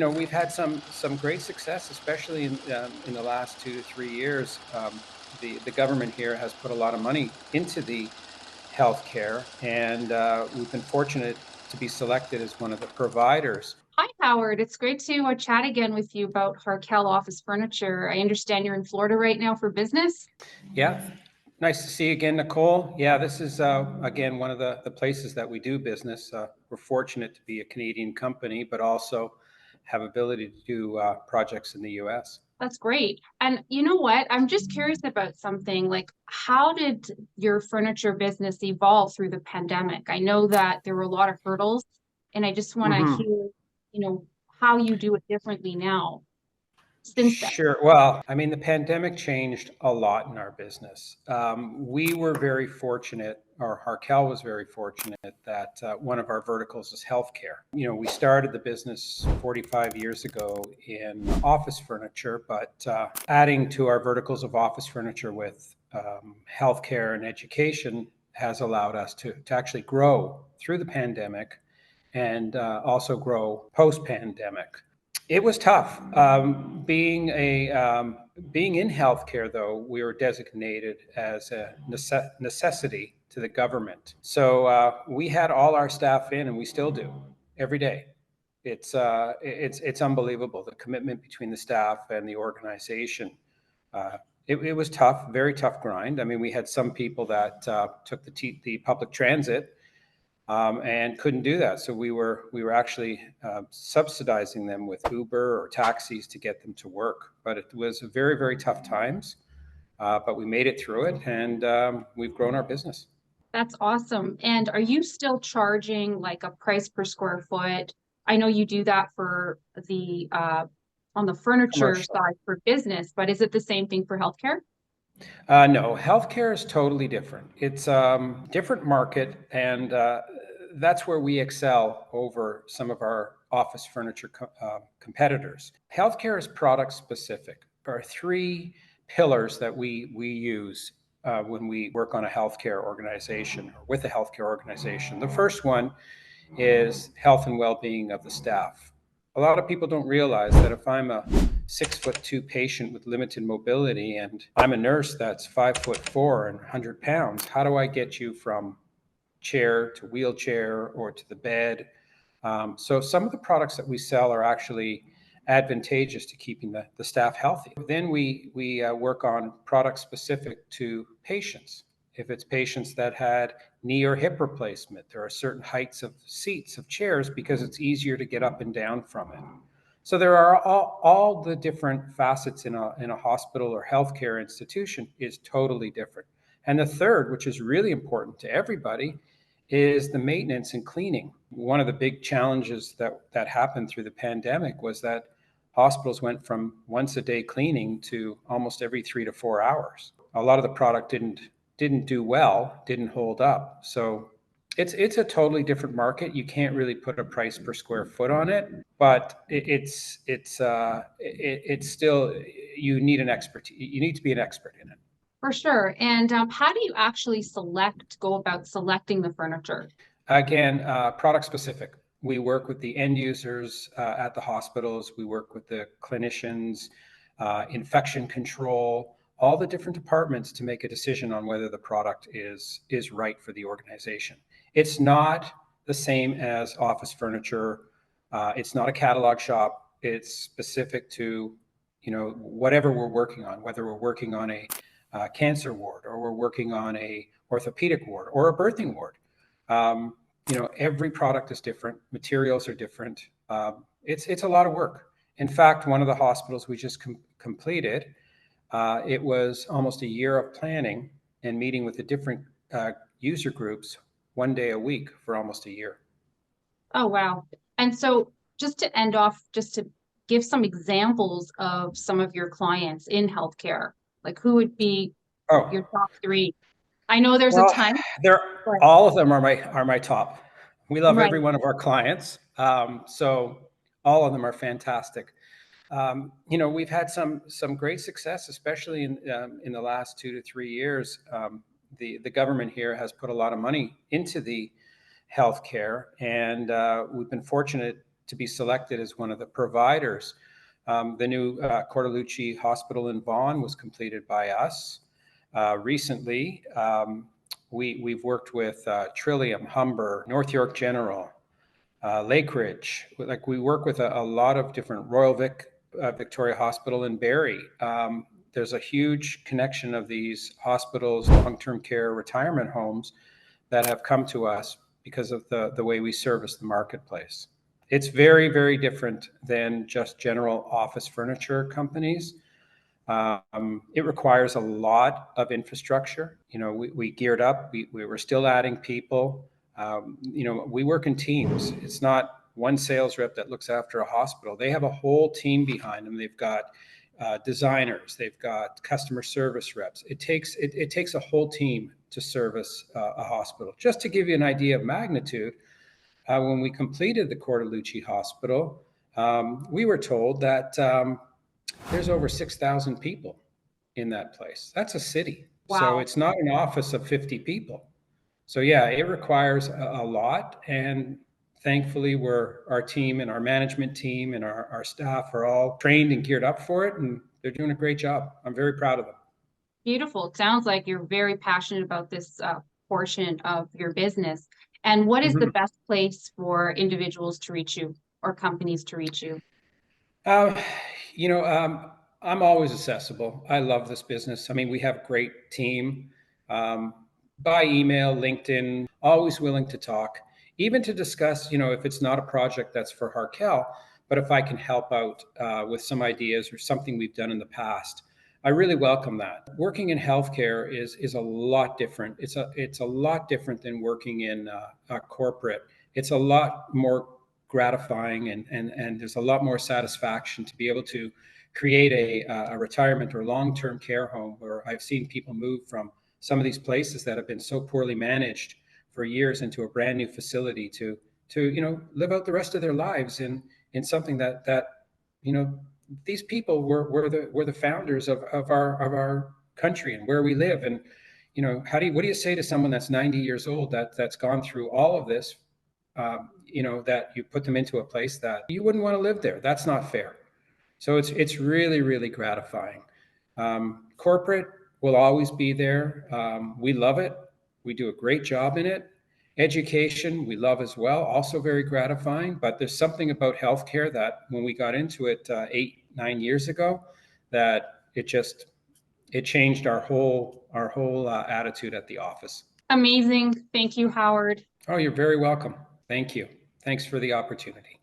We've had some great success, especially in the last 2 to 3 years. The government here has put a lot of money into the healthcare, and we've been fortunate to be selected as one of the providers. Hi, Howard. It's great to chat again with you about Harkel Office Furniture. I understand you're in Florida right now for business. Yeah, nice to see you again, Nicole. Yeah, this is again one of the places that we do business. We're fortunate to be a Canadian company, but also have ability to do projects in the U.S. That's great. And you know what? I'm just curious about something like how did your furniture business evolve through the pandemic? I know that there were a lot of hurdles, and I just want to hmm hear, how you do it differently now since then. Sure. Well, I mean, the pandemic changed a lot in our business. We were very fortunate, or Harkel was very fortunate, that one of our verticals is healthcare. We started the business 45 years ago in office furniture, but adding to our verticals of office furniture with healthcare and education has allowed us to actually grow through the pandemic and also grow post-pandemic. It was tough. Being in healthcare, though, we were designated as a necessity to the government. So we had all our staff in, and we still do every day. It's unbelievable, the commitment between the staff and the organization. It was tough, very tough grind. I mean, we had some people that took the public transit and couldn't do that. So we were actually subsidizing them with Uber or taxis to get them to work. But it was very, very tough times. But we made it through it, and we've grown our business. That's awesome. And are you still charging like a price per square foot? I know you do that for the on the furniture Commercial. side for business, but is it the same thing for healthcare? No, healthcare is totally different. It's different market, and that's where we excel over some of our office furniture competitors. Healthcare is product specific. There are three pillars that we use when we work on a healthcare organization or with a healthcare organization. The first one is health and well-being of the staff. A lot of people don't realize that if I'm a 6'2" patient with limited mobility and I'm a nurse that's 5'4" and 100 pounds, how do I get you from chair to wheelchair or to the bed? So some of the products that we sell are actually advantageous to keeping the staff healthy. Then we work on products specific to patients. If it's patients that had knee or hip replacement, there are certain heights of seats, of chairs, because it's easier to get up and down from it. So there are all the different facets in a hospital or healthcare institution is totally different. And the third, which is really important to everybody, is the maintenance and cleaning. One of the big challenges that happened through the pandemic was that hospitals went from once a day cleaning to almost every 3 to 4 hours. A lot of the product didn't do well, didn't hold up. So it's a totally different market. You can't really put a price per square foot on it, but it's still, you need an expert. You need to be an expert in it. For sure. And how do you actually go about selecting the furniture? Again, product specific. We work with the end users at the hospitals. We work with the clinicians, infection control, all the different departments to make a decision on whether the product is right for the organization. It's not the same as office furniture. It's not a catalog shop. It's specific to, whatever we're working on, whether we're working on a cancer ward or we're working on a orthopedic ward or a birthing ward. Every product is different. Materials are different. It's a lot of work. In fact, one of the hospitals we just completed, it was almost a year of planning and meeting with the different user groups one day a week for almost a year. Oh, wow. And so just to end off, just to give some examples of some of your clients in healthcare, like who would be your Oh, top three? I know there's a well, ton, they're but all of them are my top. We love right. every one of our clients, so all of them are fantastic. We've had some great success, especially in the last 2 to 3 years. The government here has put a lot of money into the healthcare, and we've been fortunate to be selected as one of the providers. The new Cortellucci Hospital in Vaughan was completed by us. Recently, we've worked with Trillium, Humber, North York General, Lake Ridge. Like, we work with a lot of different Royal Victoria Hospital in Barrie. There's a huge connection of these hospitals, long-term care, retirement homes that have come to us because of the way we service the marketplace. It's very, very different than just general office furniture companies. It requires a lot of infrastructure. We geared up. We were still adding people. We work in teams. It's not one sales rep that looks after a hospital. They have a whole team behind them. They've got designers. They've got customer service reps. It takes a whole team to service a hospital. Just to give you an idea of magnitude, when we completed the Cortellucci Hospital, we were told that there's over 6,000 people in that place. That's a city. Wow. So it's not an office of 50 people. So yeah, it requires a lot. And thankfully, our team and our management team and our staff are all trained and geared up for it, and they're doing a great job. I'm very proud of them. Beautiful. It sounds like you're very passionate about this portion of your business. And what is the best place for individuals to reach you or companies to reach you? I'm always accessible. I love this business. I mean, we have a great team. By email, LinkedIn, always willing to talk, even to discuss, if it's not a project that's for Harkel, but if I can help out with some ideas or something we've done in the past. I really welcome that. Working in healthcare is a lot different. It's a lot different than working in a corporate. It's a lot more gratifying, and there's a lot more satisfaction to be able to create a retirement or long-term care home where I've seen people move from some of these places that have been so poorly managed for years into a brand new facility to live out the rest of their lives in something that these people were the founders of our country and where we live. And what do you say to someone that's 90 years old that's gone through all of this, that you put them into a place that you wouldn't want to live there? That's not fair. So it's really, really gratifying. Corporate will always be there. We love it. We do a great job in it. Education, we love as well, also very gratifying. But there's something about healthcare that when we got into it 8-9 years ago, that it changed our whole attitude at the office. Amazing. Thank you, Howard. Oh, you're very welcome. Thank you. Thanks for the opportunity.